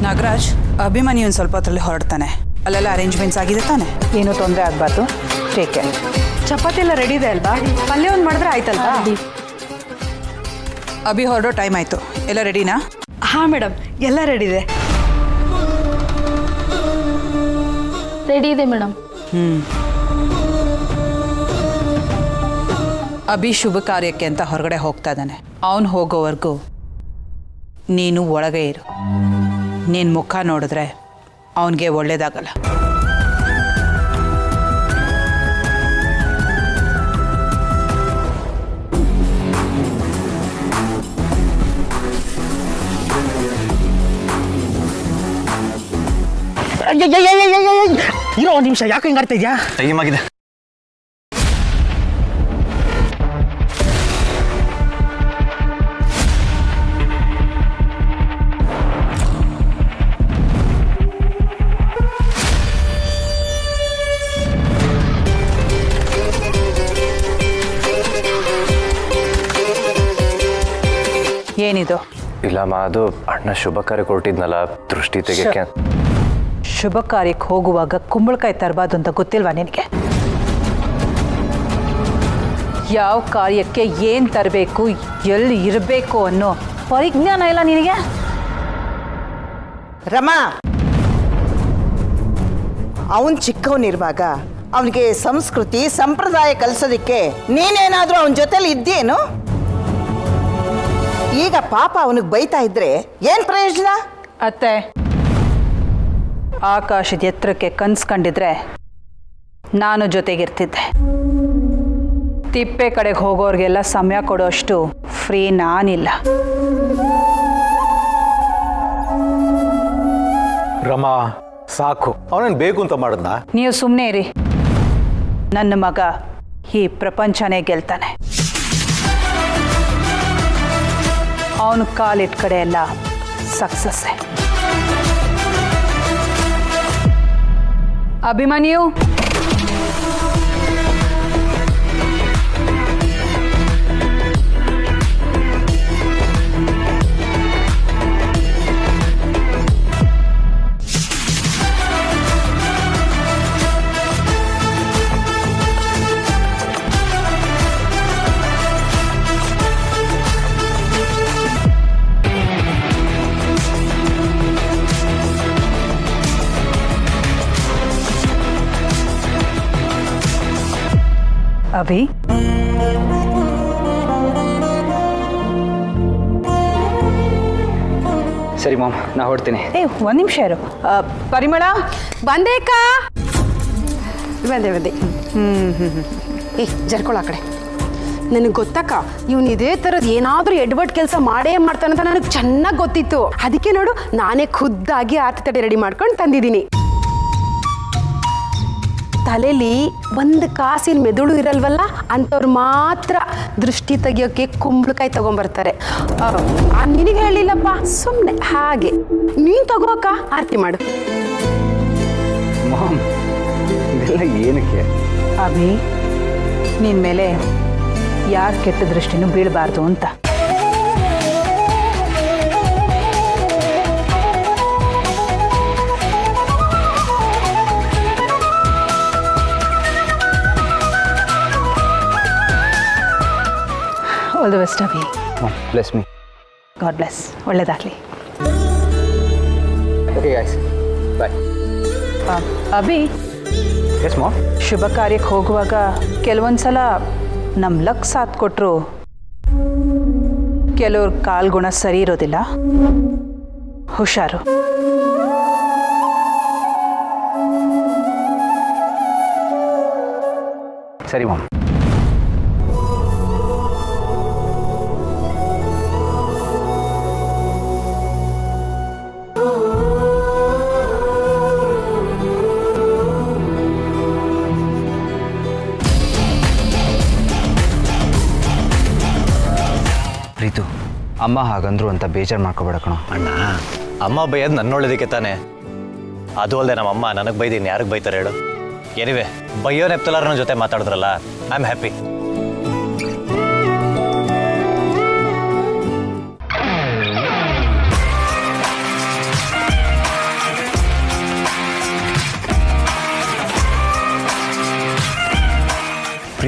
ನಾಗರಾಜ್, ಅಭಿಮನ್ಯು ಒಂದು ಸ್ವಲ್ಪ ಹೊತ್ತಲ್ಲಿ ಹೊರಡ್ತಾನೆ. ಅಲ್ಲೆಲ್ಲ ಅರೇಂಜ್ಮೆಂಟ್ಸ್ ಆಗಿದೆ ತಾನೆ? ಏನೂ ತೊಂದರೆ ಆಗಬಾರ್ದು. Take care. ಚಪಾತಿ ಎಲ್ಲ ರೆಡಿ ಇದೆ ಅಲ್ವಾ? ಪಲ್ಯ ಒಂದು ಮಾಡಿದ್ರೆ ಆಯ್ತಲ್ವಾ? ಅಭಿ ಹೊರಡೋ ಟೈಮ್ ಆಯಿತು. ಎಲ್ಲ ರೆಡಿನಾ? ಹಾಂ ಮೇಡಮ್, ಎಲ್ಲ ರೆಡಿ ಇದೆ. ರೆಡಿ ಇದೆ ಮೇಡಮ್. ಅಭಿ ಶುಭ ಕಾರ್ಯಕ್ಕೆ ಅಂತ ಹೊರಗಡೆ ಹೋಗ್ತಾ ಇದ್ದಾನೆ. ಅವನು ಹೋಗೋವರೆಗೂ ನೀನು ಒಳಗೆ ಇರು. ನಿನ್ನ ಮುಖ ನೋಡಿದ್ರೆ ಅವನಿಗೆ ಒಳ್ಳೇದಾಗಲ್ಲ. ಇರೋ ಒಂದು ನಿಮಿಷ, ಯಾಕೆ ಹಿಂಗೆ ಆಡ್ತಾ ಇದೆಯಾ? ಟೈಮ್ ಆಗಿದೆ. ಏನಿದು? ಇಲ್ಲಮ್ಮ, ಅದು ಅಣ್ಣ ಶುಭ ಕಾರ್ಯಕ್ಕೆ ಹೊರಟಿದ್ನಲ್ಲ, ದೃಷ್ಟಿ ತೆಗೆಯಕ್ಕೆ. ಶುಭ ಕಾರ್ಯಕ್ಕೆ ಹೋಗುವಾಗ ಕುಂಬಳಕಾಯಿ ತರಬಾರ್ದು ಅಂತ ಗೊತ್ತಿಲ್ವಾ ನಿನಗೆ? ಯಾವ ಕಾರ್ಯಕ್ಕೆ ಏನು ತರಬೇಕು, ಎಲ್ಲಿ ಇರಬೇಕು ಅನ್ನೋ ಪರಿಜ್ಞಾನ ಇಲ್ಲ ನಿನಗೆ? ರಮಾ, ಅವನು ಚಿಕ್ಕವನಿರುವಾಗ ಅವನಿಗೆ ಸಂಸ್ಕೃತಿ ಸಂಪ್ರದಾಯ ಕಲಿಸೋದಕ್ಕೆ ನೀನೇನಾದರೂ ಅವನ ಜೊತೆಲಿ ಇದ್ದೇನು? ಈಗ ಪಾಪ ಅವನಿಗೆ ಬೈತಾ ಇದ್ರೆ ಏನು ಪ್ರಯೋಜನ? ಅತ್ತೆ, ಆಕಾಶದ ಎತ್ತರಕ್ಕೆ ಕನ್ಸು ಕಂಡಿದ್ರೆ ನಾನು ಜೊತೆಗಿರ್ತಿದ್ದೆ. ತಿಪ್ಪೆ ಕಡೆಗೆ ಹೋಗೋರಿಗೆಲ್ಲ ಸಮಯ ಕೊಡೋಷ್ಟು ಫ್ರೀ ನಾನಿಲ್ಲ. ರಮಾ, ಸಾಕು. ಅವನೇನು ಬೇಕು ಅಂತ ಮಾಡಿದ್ನಾ? ನೀವು ಸುಮ್ಮನೆ ಇರಿ. ನನ್ನ ಮಗ ಈ ಪ್ರಪಂಚನೇ ಗೆಲ್ತಾನೆ. ಅವನು ಕಾಲಿಟ್ಟ ಕಡೆ ಎಲ್ಲ ಸಕ್ಸಸ್ಸೇ. ಅಭಿಮನ್ಯು, ಅಭಿ, ಸರಿ ಮಾಮ್, ನಾ ಹೊಡ್ತೀನಿ. ಒಂದು ನಿಮಿಷ ಇರು. ಪರಿಮಳ, ಬಂದೇಕಾ? ಬಂದೆ. ಜರ್ಕೊಳ ಆ ಕಡೆ. ನನಗೆ ಗೊತ್ತಕ್ಕ, ಇವನು ಇದೇ ಥರದ್ದು ಏನಾದರೂ ಎಡ್ವರ್ಡ್ ಕೆಲಸ ಮಾಡೇ ಮಾಡ್ತಾನಂತ ನನಗೆ ಚೆನ್ನಾಗಿ ಗೊತ್ತಿತ್ತು. ಅದಕ್ಕೆ ನೋಡು, ನಾನೇ ಖುದ್ದಾಗಿ ಆರತಿ ತಡೆ ರೆಡಿ ಮಾಡ್ಕೊಂಡು ತಂದಿದ್ದೀನಿ. ತಲೆಯಲ್ಲಿ ಒಂದು ಕಾಸಿನ ಮೆದುಳು ಇರಲ್ವಲ್ಲ, ಅಂಥವ್ರು ಮಾತ್ರ ದೃಷ್ಟಿ ತೆಗಿಯೋಕ್ಕೆ ಕುಂಬಳಕಾಯಿ ತಗೊಂಬರ್ತಾರೆ. ನಿನಗೆ ಹೇಳಿಲ್ಲಪ್ಪ, ಸುಮ್ಮನೆ ಹಾಗೆ. ನೀನು ತಗೋಕ ಆರತಿ ಮಾಡು. ಮಾಮ್, ಇದೆಲ್ಲ ಏನಕ್ಕೆ? ಅಭಿ, ನಿನ್ನ ಮೇಲೆ ಯಾರ ಕೆಟ್ಟ ದೃಷ್ಟಿನೂ ಬೀಳಬಾರ್ದು ಅಂತ. All the best Abhi. Bless me. God bless. ಒಳ್ಳೇದಾಗಲಿ. Okay guys, bye. Abhi, yes mom. ಶುಭ ಕಾರ್ಯಕ್ಕೆ ಹೋಗುವಾಗ ಕೆಲವೊಂದು ಸಲ ನಮ್ಮ ಲಕ್ ಸಾಥ್ ಕೊಟ್ಟರು ಕೆಲವ್ರ ಕಾಲ್ಗುಣ ಸರಿ ಇರೋದಿಲ್ಲ. ಹುಷಾರು. ಸರಿ ಮಾಮ್. ಪ್ರೀತು, ಅಮ್ಮ ಹಾಗಂದ್ರು ಅಂತ ಬೇಜಾರು ಮಾಡ್ಕೋಬೇಡ ಕಣೋ. ಅಣ್ಣ, ಅಮ್ಮ ಬೈಯೋದು ನನ್ನ ಒಳ್ಳೇದಕ್ಕೆ ತಾನೆ. ಅದು ಅಲ್ಲದೆ ನಮ್ಮಮ್ಮ ನನಗೆ ಬೈದೀನಿ, ಯಾರಿಗೆ ಬೈತಾರೆ ಹೇಳು? ಎನಿವೆ, ಬೈಯೋ ನೆಪ್ತಲಾರ ನನ್ನ ಜೊತೆ ಮಾತಾಡಿದ್ರಲ್ಲ, ಐ ಆಮ್ ಹ್ಯಾಪಿ.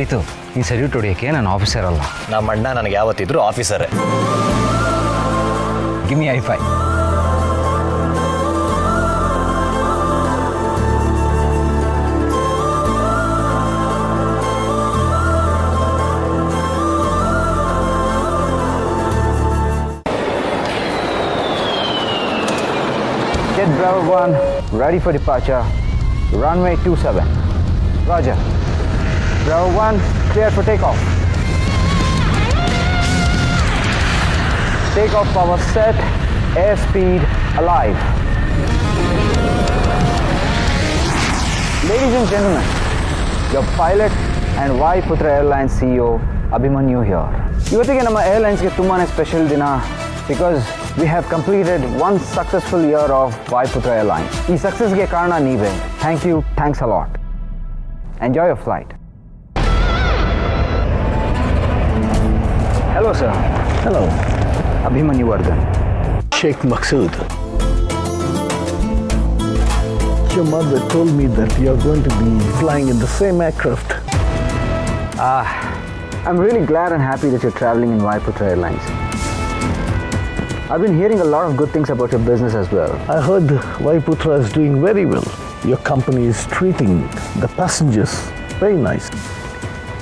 ರೀತು ನೀನು ಸಲ್ಯೂಟ್ ಹೊಡಿಯೋಕ್ಕೆ ನಾನು ಆಫೀಸರ್ ಅಲ್ಲ. ನಮ್ಮ ಅಣ್ಣ ನನಗೆ ಯಾವತ್ತಿದ್ರು ಆಫೀಸರೇ. ಗಿಮ್ಮಿ ಐ5. Get Bravo 1 ready for departure. Runway 27. Roger. Bravo 1 clear for takeoff. Takeoff power set. Airspeed alive. Ladies and gentlemen, your pilot and Vaiputtra Airlines CEO Abhimanyu here. ಇವತ್ತಿಗೆ ನಮ್ಮ ಏರ್ಲೈನ್ಸ್ಗೆ ತುಂಬಾ special ದಿನ because we have completed one successful year of Vaiputtra Airlines. ಈ ಸಕ್ಸಸ್ಗೆ ಕಾರಣ ನೀವೇ. Thank you, thanks a lot. Enjoy your flight. Hello sir. Hello, Abhimanyu Vardhan. Sheikh Maqsood. Your mother told me that you're going to be flying in the same aircraft. I'm really glad and happy that you're traveling in Vaiputtra Airlines. I've been hearing a lot of good things about your business as well. I heard Vaiputra is doing very well. Your company is treating the passengers very nice.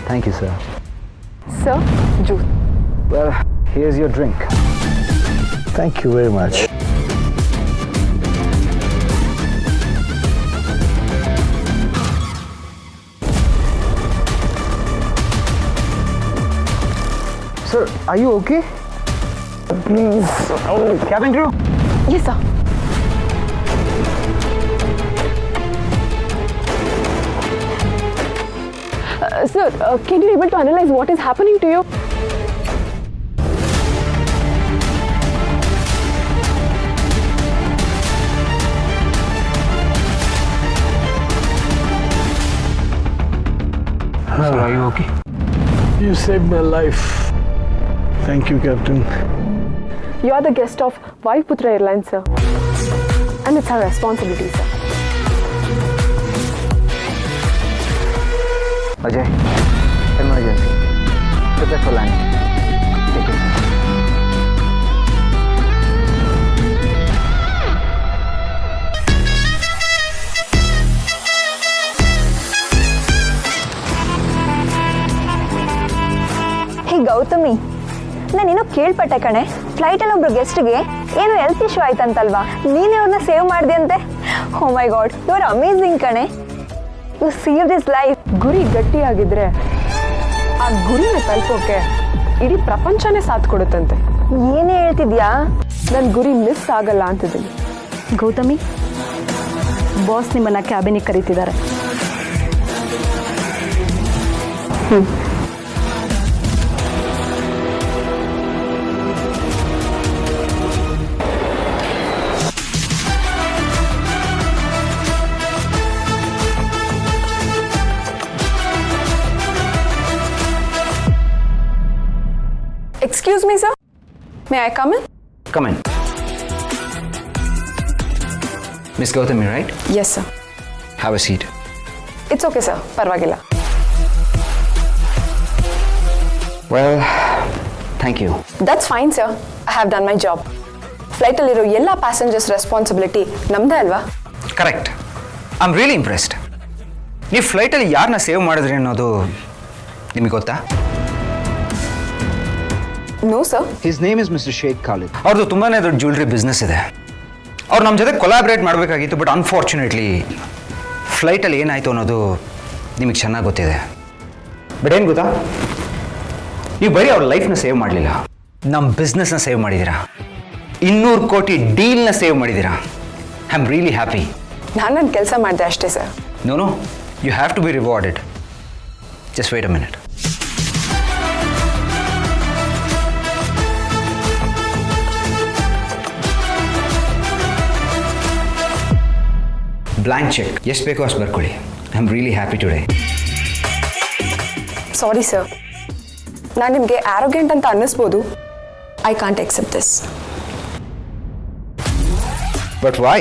Thank you, sir. Sir, juice. Well, here's your drink. Thank you very much. Sir, are you okay? Please. Oh, cabin crew? Yes, sir. Sir, can you able to analyze what is happening to you? Sir, are you okay? You saved my life. Thank you, Captain. You are the guest of Vaiputtra Airlines, sir. And it's our responsibility, sir. Ajay, emergency. Prepare for landing. Take it. ಹೇ ಗೌತಮಿ, ನಾನೇನೋ ಕೇಳ್ಪಟ್ಟೆ ಕಣೆ, ಫ್ಲೈಟಲ್ಲಿ ಒಬ್ರು ಗೆಸ್ಟ್ಗೆ ಏನೋ health issue ಆಯ್ತಂತಲ್ವಾ, ನೀನೇ ಅವ್ರನ್ನ save ಮಾಡಿದೆ ಅಂತೆ. Oh my God, you are amazing ಕಣೆ. You save this life. ಗುರಿ ಗಟ್ಟಿಯಾಗಿದ್ರೆ ಆ ಗುರಿನ ತಲುಪೋಕೆ ಇಡೀ ಪ್ರಪಂಚನೇ ಸಾಥ್ ಕೊಡುತ್ತಂತೆ. ಏನೇ ಹೇಳ್ತಿದ್ಯಾ? ನನ್ನ ಗುರಿ ಮಿಸ್ ಆಗಲ್ಲ ಅಂತಿದ್ದೀನಿ. ಗೌತಮಿ, ಬಾಸ್ ನಿಮ್ಮನ್ನ ಕ್ಯಾಬಿನಿಗೆ ಕರೀತಿದ್ದಾರೆ. Excuse me, sir. May I come in? Come in. Miss Gautami, right? Yes, sir. Have a seat. It's okay, sir. ಪರವಾಗಿಲ್ಲ. Well, thank you. That's fine, sir. I have done my job. ಫ್ಲೈಟಲ್ಲಿರೋ ಎಲ್ಲ passengers responsibility ನಮ್ದೇ ಅಲ್ವಾ? Correct. I am really impressed. ನೀವು ಫ್ಲೈಟಲ್ಲಿ ಯಾರನ್ನ save ಮಾಡಿದ್ರಿ ಅನ್ನೋದು ನಿಮಗೆ ಗೊತ್ತಾ? No sir. His name is mister Sheikh Khalid. ಅವ್ರದ್ದು ತುಂಬಾ ದೊಡ್ಡ ಜ್ಯುವೆಲ್ರಿ ಬಿಸ್ನೆಸ್ ಇದೆ. ಅವ್ರು ನಮ್ಮ ಜೊತೆ ಕೊಲಾಬ್ರೇಟ್ ಮಾಡಬೇಕಾಗಿತ್ತು, ಬಟ್ ಅನ್ಫಾರ್ಚುನೇಟ್ಲಿ ಫ್ಲೈಟಲ್ಲಿ ಏನಾಯಿತು ಅನ್ನೋದು ನಿಮಗೆ ಚೆನ್ನಾಗಿ ಗೊತ್ತಿದೆ. ಬಟ್ ಏನು ಗೊತ್ತಾ, ನೀವು ಬರೀ ಅವ್ರ ಲೈಫ್ನ ಸೇವ್ ಮಾಡಲಿಲ್ಲ, ನಮ್ಮ ಬಿಸ್ನೆಸ್ನ ಸೇವ್ ಮಾಡಿದ್ದೀರಾ. 200 ಕೋಟಿ ಡೀಲ್ನ ಸೇವ್ ಮಾಡಿದ್ದೀರಾ. I am really happy. ನಾನು ನನ್ನ ಕೆಲಸ ಮಾಡಿದೆ ಅಷ್ಟೇ sir. No, you have to be rewarded. Just wait a minute. Blank check. Yes, ಬೇಕು ಅಷ್ಟು ಬರ್ಕೊಳ್ಳಿ. I am really happy today. Sorry sir, ನಾನು ನಿಮಗೆ ಆರೋಗ್ಯಂಟ್ ಅಂತ ಅನ್ನಿಸ್ಬೋದು. I can't accept this. But why?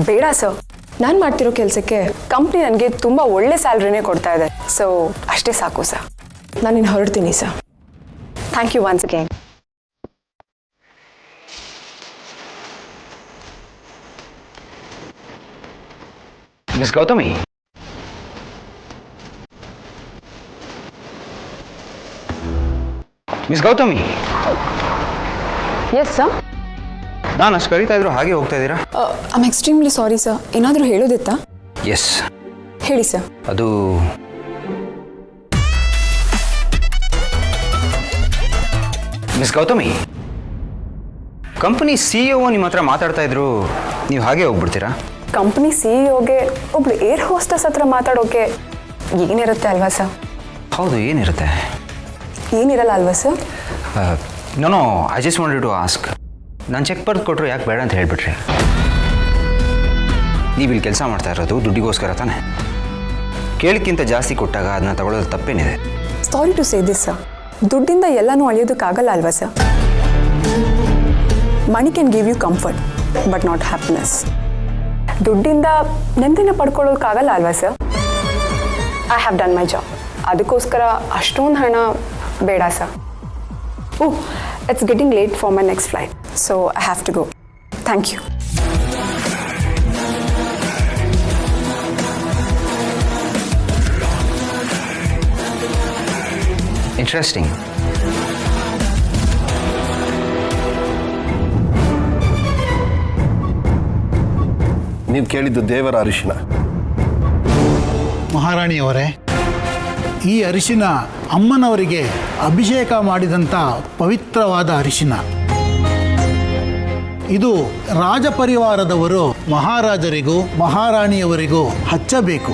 ಬೇಡ ಸರ್, ನಾನು ಮಾಡ್ತಿರೋ ಕೆಲಸಕ್ಕೆ ಕಂಪ್ನಿ ನನಗೆ ತುಂಬ ಒಳ್ಳೆ ಸ್ಯಾಲ್ರಿನೇ ಕೊಡ್ತಾ ಇದೆ. ಸೊ ಅಷ್ಟೇ ಸಾಕು ಸರ್. ನಾನು ಇನ್ನು ಹೊರಡ್ತೀನಿ sir. Thank you once again. Miss Gautami, miss Gautami, yes sir. ನಾನು ಅಷ್ಟು ಕರೀತಾ ಇದ್ರು ಹಾಗೆ ಹೋಗ್ತಾ ಇದ್ದೀರಾ? I'm extremely sorry sir. ಏನಾದರೂ ಹೇಳೋದಿತ್ತಾ? ಎಸ್, ಹೇಳಿ ಸರ್. ಅದು ಮಿಸ್ ಗೌತಮಿ, ಕಂಪನಿ CEO ನಿಮ್ಮ ಹತ್ರ ಮಾತಾಡ್ತಾ ಇದ್ರು, ನೀವು ಹಾಗೆ ಹೋಗ್ಬಿಡ್ತೀರಾ? ಕಂಪ್ನಿ CEOಗೆ ಒಬ್ಳು ಏರ್ ಹೋಸ್ಟೆಸ್ ಹತ್ರ ಮಾತಾಡೋಕೆ ಏನಿರುತ್ತೆ ಅಲ್ವಾ ಸರ್? ಹೌದು, ಏನಿರುತ್ತೆ? ಏನಿರಲ್ಲ ಅಲ್ವಾ sir? No, I just wanted to ask, ನಾನು ಚೆಕ್ ಬರೆದು ಕೊಟ್ಟರು ಯಾಕೆ ಬೇಡ ಅಂತ ಹೇಳ್ಬಿಟ್ರಿ? ನೀವು ಇಲ್ಲಿ ಕೆಲಸ ಮಾಡ್ತಾ ಇರೋದು ದುಡ್ಡಿಗೋಸ್ಕರ ತಾನೆ? ಕೇಳಕ್ಕಿಂತ ಜಾಸ್ತಿ ಕೊಟ್ಟಾಗ ಅದನ್ನ ತಗೊಳ್ಳೋದು ತಪ್ಪೇನಿದೆ? Sorry to say this sir, ದುಡ್ಡಿಂದ ಎಲ್ಲನೂ ಅಳಿಯೋದಕ್ಕಾಗಲ್ಲ ಅಲ್ವಾ sir? Money can give you comfort but not happiness. ದುಡ್ಡಿಂದ ನೆಮ್ಮದಿನ ಪಡ್ಕೊಳ್ಳೋಕ್ಕಾಗಲ್ಲ ಅಲ್ವಾ sir? I have done my job. ಅದಕ್ಕೋಸ್ಕರ ಅಷ್ಟೊಂದು ಹಣ ಬೇಡ sir. Oh, it's getting late for my next flight, so I have to go. Thank you. Interesting. ನೀವು ಕೇಳಿದ್ದು ದೇವರ ಅರಿಶಿನ. ಮಹಾರಾಣಿಯವರೇ, ಈ ಅರಿಶಿನ ಅಮ್ಮನವರಿಗೆ ಅಭಿಷೇಕ ಮಾಡಿದಂಥ ಪವಿತ್ರವಾದ ಅರಿಶಿನ. ಇದು ರಾಜಪರಿವಾರದವರು ಮಹಾರಾಜರಿಗೂ ಮಹಾರಾಣಿಯವರಿಗೂ ಹಚ್ಚಬೇಕು.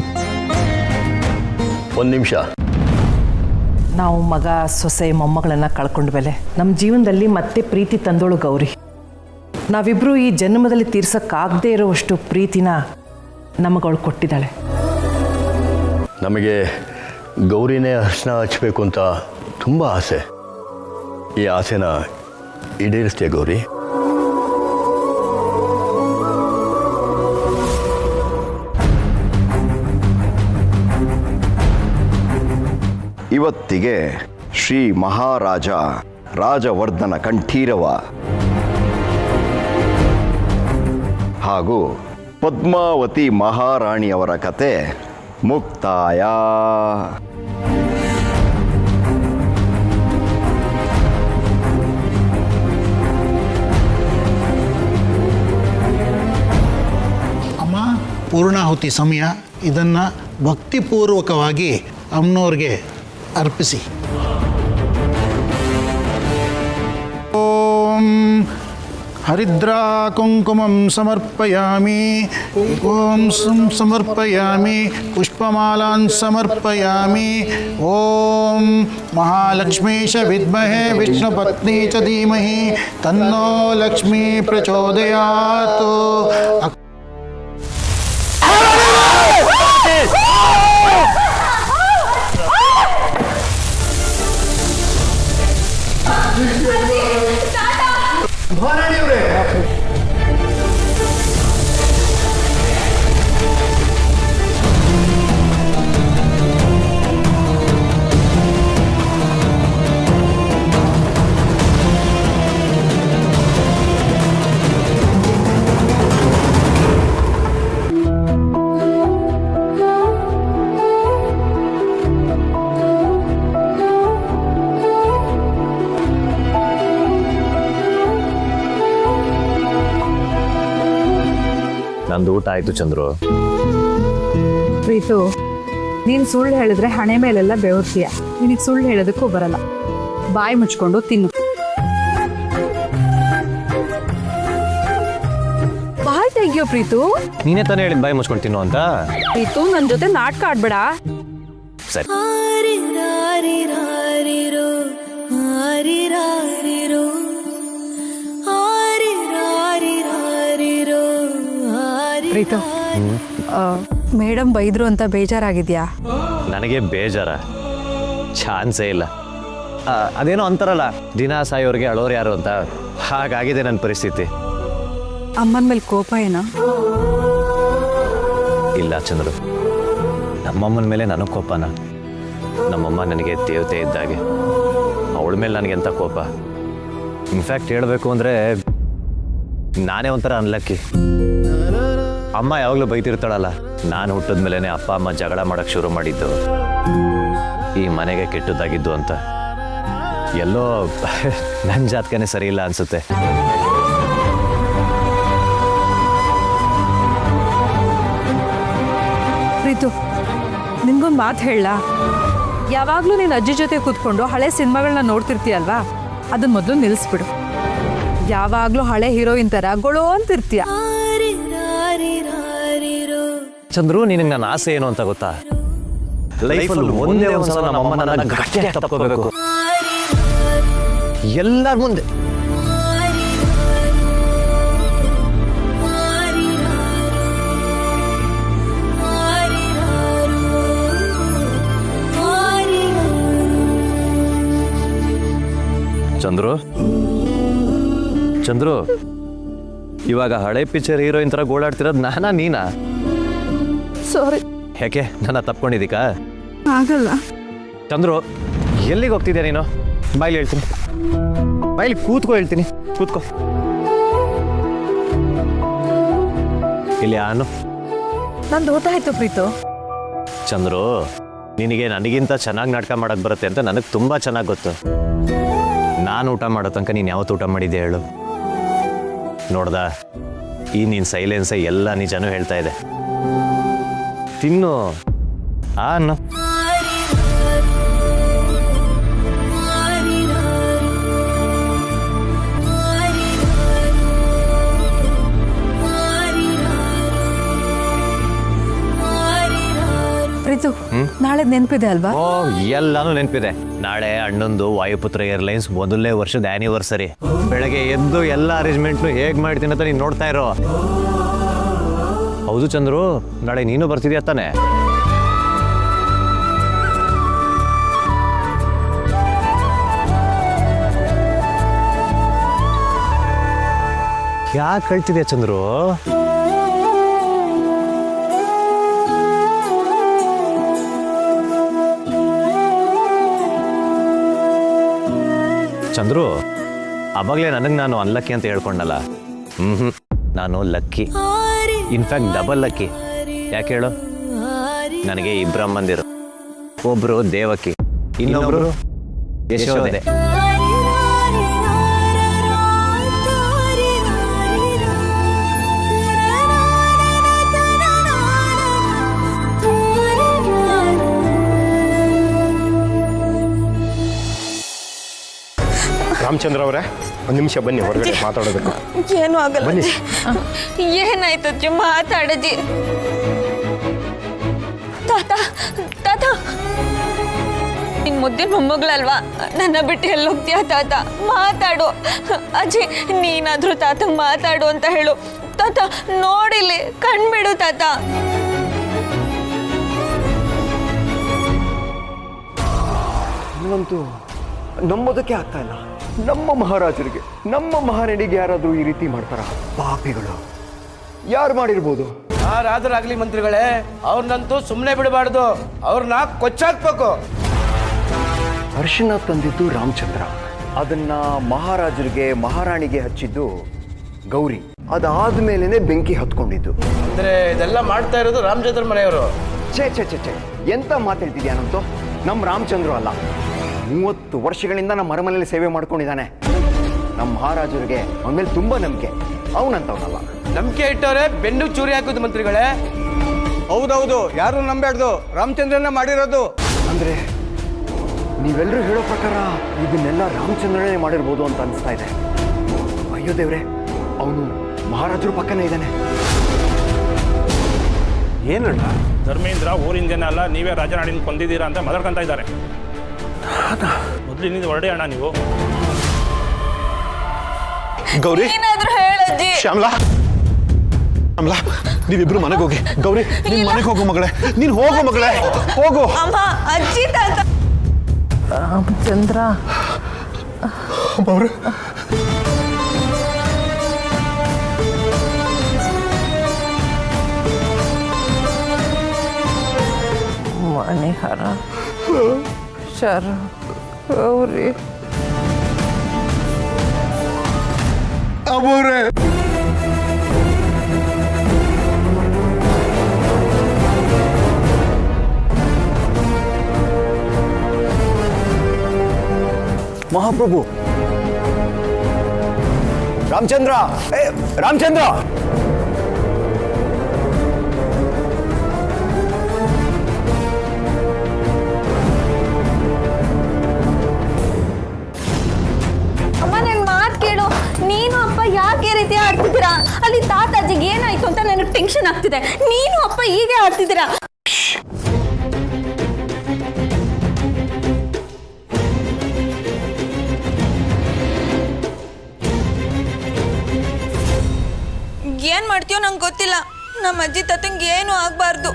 ಒಂದು ನಿಮಿಷ. ನಾವು ಮಗ ಸೊಸೆ ಮೊಮ್ಮಗಳನ್ನು ಕಳ್ಕೊಂಡು ಬೆಲೆ ನಮ್ಮ ಜೀವನದಲ್ಲಿ ಮತ್ತೆ ಪ್ರೀತಿ ತಂದೋಳು ಗೌರಿ. ನಾವಿಬ್ಬರು ಈ ಜನ್ಮದಲ್ಲಿ ತೀರ್ಸೋಕ್ಕಾಗದೇ ಇರೋವಷ್ಟು ಪ್ರೀತಿನ ನಮಗವಳು ಕೊಟ್ಟಿದ್ದಾಳೆ. ನಮಗೆ ಗೌರಿನೇ ಅರ್ಶನ ಹಚ್ಚಬೇಕು ಅಂತ ತುಂಬ ಆಸೆ. ಈ ಆಸೆನ ಈಡೇರಿಸ್ತೀಯ ಗೌರಿ? ಇವತ್ತಿಗೆ ಶ್ರೀ ಮಹಾರಾಜ ರಾಜವರ್ಧನ ಕಂಠೀರವ ಹಾಗೂ ಪದ್ಮಾವತಿ ಮಹಾರಾಣಿಯವರ ಕತೆ ಮುಕ್ತಾಯ. ಅಮ್ಮ, ಪೂರ್ಣಾಹುತಿ ಸಮಯ. ಇದನ್ನು ಭಕ್ತಿಪೂರ್ವಕವಾಗಿ ಅಮ್ಮನವ್ರಿಗೆ ಅರ್ಪಿಸಿ. ಓಂ ಹರಿದ್ರಾ ಕುಂಕುಮಂ ಸಮರ್ಪಯಾಮಿ, ಓಂ ಸಮರ್ಪಯಾಮಿ, ಪುಷ್ಪಮಾಲಾನ್ ಸಮರ್ಪಯಾಮಿ. ಓಂ ಮಹಾಲಕ್ಷ್ಮೀಶ ವಿದ್ಮಹೇ ವಿಷ್ಣುಪತ್ನಿ ಚ ಧೀಮಹಿ ತನ್ನೋ ಲಕ್ಷ್ಮೀ ಪ್ರಚೋದಯಾತ್. ನಂದು ಊಟ ಆಯ್ತು ಚಂದ್ರು. ಪ್ರೀತು, ನೀನು ಸುಳ್ಳು ಹೇಳಿದ್ರೆ ಹಣೆ ಮೇಲೆಲ್ಲ ಬೆವರ್ತೀಯ. ನಿನಗೆ ಸುಳ್ಳು ಹೇಳೋದಕ್ಕೂ ಬರಲ್ಲ. ಬಾಯಿ ಮುಚ್ಕೊಂಡು ತಿನ್ನು. ಬಾಯ್ ತೆಗಿಯೋ ಪ್ರೀತು. ನೀನೇ ತಾನೇ ಹೇಳಿದ ಬಾಯಿ ಮುಚ್ಕೊಂಡು ತಿನ್ನು ಅಂತ. ಪ್ರೀತು, ನನ್ನ ಜೊತೆ ನಾಟಕ ಆಡ್ಬೇಡ. ಸರಿ. ಪ್ರೀತು, ಮೇಡಮ್ ಬೈದ್ರು ಅಂತ ಬೇಜಾರಾಗಿದ್ಯಾ? ನನಗೆ ಬೇಜಾರ ಚಾನ್ಸೇ ಇಲ್ಲ. ಅದೇನೋ ಅಂತಾರಲ್ಲ, ದಿನ ಸಾಯೋರಿಗೆ ಅಳೋರು ಯಾರು ಅಂತ, ಹಾಗಾಗಿದೆ ನನ್ನ ಪರಿಸ್ಥಿತಿ. ಅಮ್ಮನ ಮೇಲೆ ಕೋಪ ಏನೋ? ಇಲ್ಲ ಚಂದ್ರು, ನಮ್ಮಮ್ಮನ ಮೇಲೆ ನನಗೆ ಕೋಪನ? ನಮ್ಮಮ್ಮ ನನಗೆ ದೇವತೆ ಇದ್ದಾಗೆ, ಅವಳ ಮೇಲೆ ನನಗೆಂಥ ಕೋಪ? ಇನ್ಫ್ಯಾಕ್ಟ್ ಹೇಳಬೇಕು ಅಂದರೆ ನಾನೇ ಒಂಥರ ಅನ್ಲಕ್ಕಿ. ಅಮ್ಮ ಯಾವಾಗಲೂ ಬೈತಿರ್ತಾಳಲ್ಲ, ನಾನು ಹುಟ್ಟಿದ ಮೇಲೇ ಅಪ್ಪ ಅಮ್ಮ ಜಗಳ ಮಾಡೋಕ್ಕೆ ಶುರು ಮಾಡಿದ್ದು, ಈ ಮನೆಗೆ ಕೆಟ್ಟದ್ದಾಗಿದ್ದು ಅಂತ. ಎಲ್ಲೋ ನನ್ನ ಜಾತಕನೇ ಸರಿ ಇಲ್ಲ ಅನ್ಸುತ್ತೆ. ಪ್ರೀತು, ನಿನ್ಗೊಂದು ಮಾತು ಹೇಳಲಾ? ಯಾವಾಗಲೂ ನೀನು ಅಜ್ಜಿ ಜೊತೆ ಕೂತ್ಕೊಂಡು ಹಳೆ ಸಿನಿಮಾಗಳನ್ನ ನೋಡ್ತಿರ್ತೀಯಲ್ವಾ, ಅದನ್ನ ಮೊದಲು ನಿಲ್ಲಿಸ್ಬಿಡು. ಯಾವಾಗಲೂ ಹಳೆ ಹೀರೋಯಿನ್ ಥರ ಗೊಳೋ ಅಂತಿರ್ತೀಯ. ಚಂದ್ರು, ನಿನಗೆ ನನ್ನ ಆಸೆ ಏನು ಅಂತ ಗೊತ್ತಾ? ಲೈಫಲ್ಲಿ ಒಂದೇ ಒಂದ್ಸಲ ನಮ್ಮಮ್ಮ ನನ್ನ ಗಟ್ಟಿಯಾಗಿ ತಪ್ಕೋಬೇಕು, ಎಲ್ಲರ ಮುಂದೆ. ಚಂದ್ರು, ಚಂದ್ರು, ಇವಾಗ ಹಳೆ ಪಿಕ್ಚರ್ ಹೀರೋಯಿನ್ ಥರ ಗೋಳಾಡ್ತಿರೋದು ನಾನಾ ನೀನಾ? ಸಾರಿ. ಯಾಕೆ, ನನ್ನ ತಪ್ಕೊಂಡಿದ್ದೀಕಾ? ಆಗಲ್ಲ. ಚಂದ್ರು, ಎಲ್ಲಿಗೆ ಹೋಗ್ತಿದ್ಯಾ ನೀನು? ಬಾಯ್ಲಿ ಹೇಳ್ತೀನಿ, ಬಾಯ್ಲಿ ಕೂತ್ಕೋ ಹೇಳ್ತೀನಿ, ಕೂತ್ಕೋ. ಇಲ್ಲಿ ಆನು. ನಂದು ಊಟ ಆಯ್ತು ಪ್ರೀತು. ಚಂದ್ರು, ನಿನಗೆ ನನಗಿಂತ ಚೆನ್ನಾಗಿ ನಾಟಕ ಮಾಡಕ್ಕೆ ಬರುತ್ತೆ ಅಂತ ನನಗೆ ತುಂಬ ಚೆನ್ನಾಗಿ ಗೊತ್ತು. ನಾನು ಊಟ ಮಾಡೋ ತನಕ ನೀನು ಯಾವತ್ತು ಊಟ ಮಾಡಿದ್ದೆ ಹೇಳು? ನೋಡ್ದ, ಈ ನೀನು ಸೈಲೆನ್ಸೇ ಎಲ್ಲ ನಿಜನೂ ಹೇಳ್ತಾ ಇದೆ. ತಿನ್ನು ಅನ್ನು. ಪ್ರೀತು, ನಾಳೆ ನೆನಪಿದೆ ಅಲ್ವಾ? ಓ, ಎಲ್ಲಾನು ನೆನಪಿದೆ. ನಾಳೆ ಅಣ್ಣಂದು ವಾಯುಪುತ್ರ ಏರ್ಲೈನ್ಸ್ ಮೊದಲನೇ ವರ್ಷದ ಆ್ಯನಿವರ್ಸರಿ. ಬೆಳಗ್ಗೆ ಎದ್ದು ಎಲ್ಲ ಅರೇಂಜ್ಮೆಂಟ್ನು ಹೇಗೆ ಮಾಡ್ತೀನಿ ಅಂತ ನೀನು ನೋಡ್ತಾ ಇರೋ. ಹೌದು ಚಂದ್ರು, ನಾಳೆ ನೀನು ಬರ್ತಿದ್ಯಾ ತಾನೆ? ಯಾಕೆ ಕಳ್ತಿದ್ಯಾ ಚಂದ್ರು? ಚಂದ್ರು, ಅವಾಗಲೇ ನನಗೆ ನಾನು ಅನ್ಲಕ್ಕಿ ಅಂತ ಹೇಳ್ಕೊಂಡಲ್ಲ. ನಾನು ಲಕ್ಕಿ, ಇನ್ಫ್ಯಾಕ್ಟ್ ಡಬಲ್ ಲಕ್ಕಿ. ಯಾಕೆ ಹೇಳು? ನನಗೆ ಇಬ್ಬರಮ್ಮಂದಿರು, ಒಬ್ರು ದೇವಕಿ, ಇನ್ನೊಬ್ರು ಯಶೋದೆ. ರಾಮಚಂದ್ರ ಅವರೇ, ಒಂದು ನಿಮಿಷ ಬನ್ನಿ, ಹೊರಗಡೆ ಮಾತಾಡೋದಕ್ಕೆ. ಏನೂ ಆಗಲ್ಲ. ಬನ್ನಿ. ಏನಾಯ್ತು ಮಾತಾಡಜಿ? ತಾತ, ತಾತ, ನಿನ್ ಮುದ್ದಿನ ಮೊಮ್ಮಗಳಲ್ವಾ, ನನ್ನ ಬಿಟ್ಟು ಎಲ್ಲಿ ಹೋಗ್ತೀಯ ತಾತ? ಮಾತಾಡು ಅಜ್ಜಿ, ನೀನಾದ್ರೂ ತಾತ ಮಾತಾಡು ಅಂತ ಹೇಳು. ತಾತ ನೋಡಿಲ್ಲಿ, ಕಣ್ಬಿಡು ತಾತ. ನನಗಂತೂ ನಂಬೋದಕ್ಕೆ ಆಗ್ತಾ ಇಲ್ಲ. ನಮ್ಮ ಮಹಾರಾಜರಿಗೆ, ನಮ್ಮ ಮಹಾರಾಣಿಗೆ ಯಾರಾದರೂ ಈ ರೀತಿ ಮಾಡ್ತಾರ? ಪಾಪಿಗಳು ಯಾರು ಮಾಡಿರ್ಬೋದು? ರಾಜರಾಗ್ಲಿ ಮಂತ್ರಿಗಳೇ, ಅವ್ರನ್ನಂತೂ ಸುಮ್ಮನೆ ಬಿಡಬಾರ್ದು, ಅವ್ರನ್ನ ಕೊಚ್ಚಾಕ್ಬೇಕು. ಅರಿಶಿನ ತಂದಿದ್ದು ರಾಮಚಂದ್ರ, ಅದನ್ನ ಮಹಾರಾಜರಿಗೆ ಮಹಾರಾಣಿಗೆ ಹಚ್ಚಿದ್ದು ಗೌರಿ. ಅದಾದ್ಮೇಲೆ ಬೆಂಕಿ ಹತ್ಕೊಂಡಿದ್ದು. ಅಂದ್ರೆ ಇದೆಲ್ಲ ಮಾಡ್ತಾ ಇರೋದು ರಾಮಚಂದ್ರ ಮನೆಯವರು. ಛೇ ಛೇ ಛೇ ಛೇ, ಎಂತ ಮಾತಾಡ್ತಿದ್ಯಾನಂತೂ? ನಮ್ಮ ರಾಮಚಂದ್ರ ಅಲ್ಲ, 30 ವರ್ಷಗಳಿಂದ ನಮ್ಮ ಅರಮನೆಯಲ್ಲಿ ಸೇವೆ ಮಾಡ್ಕೊಂಡಿದ್ದಾನೆ. ನಮ್ಮ ಮಹಾರಾಜರಿಗೆ ಅವನ ಮೇಲೆ ತುಂಬಾ ನಂಬಿಕೆ. ಅವನಂತವನಲ್ಲ. ನಂಬಿಕೆ ಇಟ್ಟವ್ರೆ ಬೆನ್ನು ಚೂರಿ ಹಾಕುದು ಮಂತ್ರಿಗಳೇ. ಹೌದೌದು, ಯಾರು ನಂಬೇಡ್ದು, ರಾಮಚಂದ್ರನ ಮಾಡಿರೋದು. ಅಂದ್ರೆ ನೀವೆಲ್ಲರೂ ಹೇಳೋ ಪ್ರಕಾರ ಇದನ್ನೆಲ್ಲ ರಾಮಚಂದ್ರನೇ ಮಾಡಿರ್ಬೋದು ಅಂತ ಅನಿಸ್ತಾ ಇದೆ. ಅಯ್ಯೋ ದೇವ್ರೆ, ಅವನು ಮಹಾರಾಜರ ಪಕ್ಕನೇ ಇದ್ದಾನೆ. ಏನಣ್ಣ? ಧರ್ಮೇಂದ್ರ ಊರಿನ ಜನ ಅಲ್ಲ, ನೀವೇ ರಾಜನಾಡಿನ ಕೊಂದಿದ್ದೀರಾ ಅಂತ ಮಾತಾಡ್ಕೊಂತ ಇದ್ದಾರೆ. ಮೊದಲಿನಿಂದ ಹೊರಡೆ ಅಣ್ಣ ನೀವು. ಗೌರಿ, ಶ್ಯಾಮಲಾ, ಶ್ಯಾಮಲಾ, ನೀವಿಬ್ರು ಮನೆಗೆ ಹೋಗಿ. ಗೌರಿ, ನಿನ್ ಮನೆಗೆ ಹೋಗು ಮಗಳೇ, ನೀನ್ ಹೋಗು ಮಗಳೇ, ಹೋಗು. ಅಜ್ಜಿ ತಾತ. ರಾಮಚಂದ್ರ ಅವ್ರೆ, ಮಣಿಹಾರ ಶರ ಗೌರಿ ಅಬೋರೆ ಮಹಾಪ್ರಭು ರಾಮಚಂದ್ರ ರಾಮಚಂದ್ರ ಅಮ್ಮ ನನ್ನ ಮಾತು ಕೇಳು. ನೀನು ಅಪ್ಪ ಯಾಕೆ ರೀತಿ ಆಡ್ತಿದ್ದೀರಾ? ಅಲ್ಲಿ ತಾತಾಜಿಗೆ ಏನಾಯ್ತು ಅಂತ ನನಗೆ ಟೆನ್ಷನ್ ಆಗ್ತಿದೆ. ನೀನು ಅಪ್ಪ ಹೀಗೆ ಆಡ್ತಿದ್ದೀರಾ? ಏನ್ ಮಾಡ್ತೀಯೋ ನಂಗೆ ಗೊತ್ತಿಲ್ಲ. ನಮ್ಮ ಅಜ್ಜಿ ತಾತಂಗೆ ಏನು ಆಗ್ಬಾರ್ದು.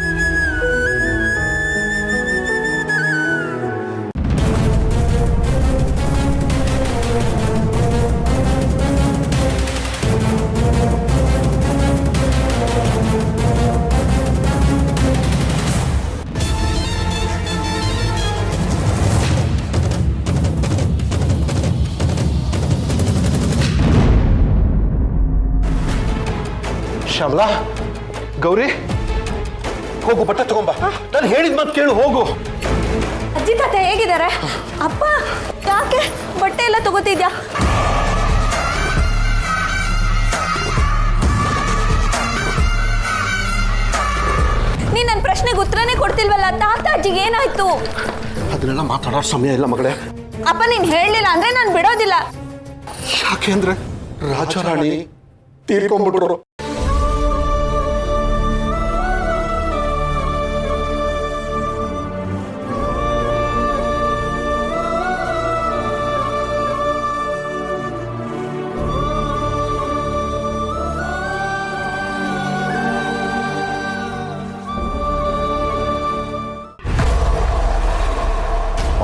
ಶ್ಯಾಮಲಾ, ಗೌರಿ, ಹೋಗು ಬಟ್ಟೆ ತಗೊಂಬ. ನಾನು ಹೇಳಿದ ಮಾತು ಕೇಳು, ಹೋಗು. ಅಜ್ಜಿ ತಾತ ಹೇಗಿದ್ದಾರೆ? ಅಪ್ಪ ಯಾಕೆ ಬಟ್ಟೆ ಎಲ್ಲ ತಗೋತಿದ್ಯಾ? ನೀನ್ ನನ್ನ ಪ್ರಶ್ನೆಗೆ ಉತ್ತರನೇ ಕೊಡ್ತಿಲ್ವಲ್ಲ. ತಾತ ಅಜ್ಜಿಗೆ ಏನಾಯ್ತು? ಅದನ್ನೆಲ್ಲ ಮಾತಾಡೋ ಸಮಯ ಇಲ್ಲ ಮಗಳೇ. ಅಪ್ಪ ನೀನ್ ಹೇಳಲಿಲ್ಲ ಅಂದ್ರೆ ನಾನು ಬಿಡೋದಿಲ್ಲ. ಯಾಕೆ ಅಂದ್ರೆ ರಾಜಾರಾಣಿ ತೀರ್ಕೊಂಡ್ಬಿಟ್ರು.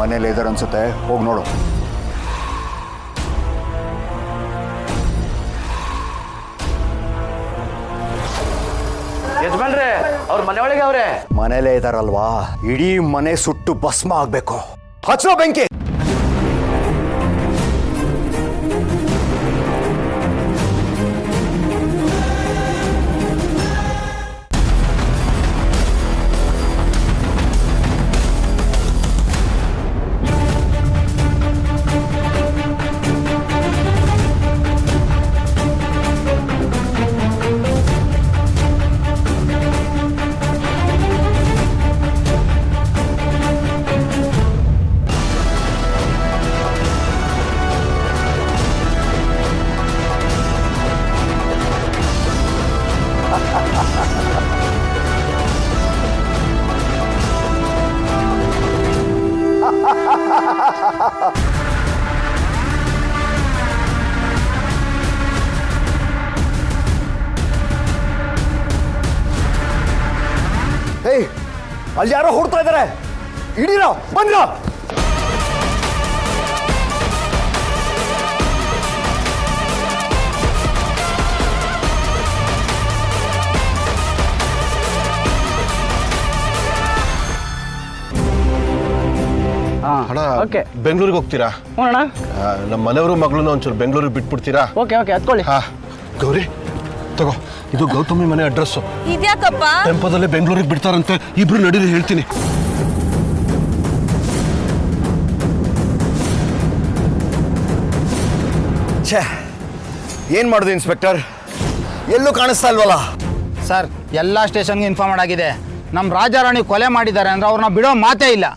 ಮನೇಲಿ ಇದಾರೆ ಅನ್ಸುತ್ತೆ, ಹೋಗಿ ನೋಡು. ಯಜಮಾನ್ರೆ, ಅವ್ರ ಮನೆಯೊಳಗೆ ಅವ್ರೆ. ಮನೇಲೇ ಇದಾರಲ್ವಾ, ಇಡೀ ಮನೆ ಸುಟ್ಟು ಭಸ್ಮ ಆಗ್ಬೇಕು. ಹಚ್ಚೋ ಬೆಂಕಿ. ಏಯ್, ಅಲ್ಲಿ ಯಾರೋ ಹೊಡ್ತಾ ಇದ್ದಾರೆ. ಇಡೀರೋ, ಬಂದ್ರೋ. ಅಣ್ಣ, ಬೆಂಗಳೂರಿಗೆ ಹೋಗ್ತೀರಾ? ನಮ್ಮ ಮನೆಯವರು ಮಗಳನ್ನ ಒಂಚೂರು ಬೆಂಗಳೂರಿಗೆ ಬಿಟ್ಬಿಡ್ತೀರಾ? Okay okay, ಹತ್ಕೊಳ್ಳಿ. ಹಾ, ಗೌರಿ ತಗೋ, ಇದು ಗೌತಮಿ ಮನೆ ಅಡ್ರೆಸ್ಸು. ಇದ್ಯಾಕಪ್ಪ? ಟೆಂಪೋದಲ್ಲೇ ಬೆಂಗಳೂರಿಗೆ ಬಿಡ್ತಾರಂತೆ. ಇಬ್ರು ನಡೀರಿ, ಹೇಳ್ತೀನಿ. ಛೇ, ಏನ್ ಮಾಡುದು ಇನ್ಸ್ಪೆಕ್ಟರ್? ಎಲ್ಲೂ ಕಾಣಿಸ್ತಾ ಇಲ್ವಲ್ಲ? ಸರ್, ಎಲ್ಲ ಸ್ಟೇಷನ್ಗೆ ಇನ್ಫಾರ್ಮ್ ಆಗಿದೆ. ನಮ್ಮ ರಾಜಾರಾಣಿ ಕೊಲೆ ಮಾಡಿದ್ದಾರೆ ಅಂದ್ರೆ ಅವ್ರನ್ನ ಬಿಡೋ ಮಾತೇ ಇಲ್ಲ.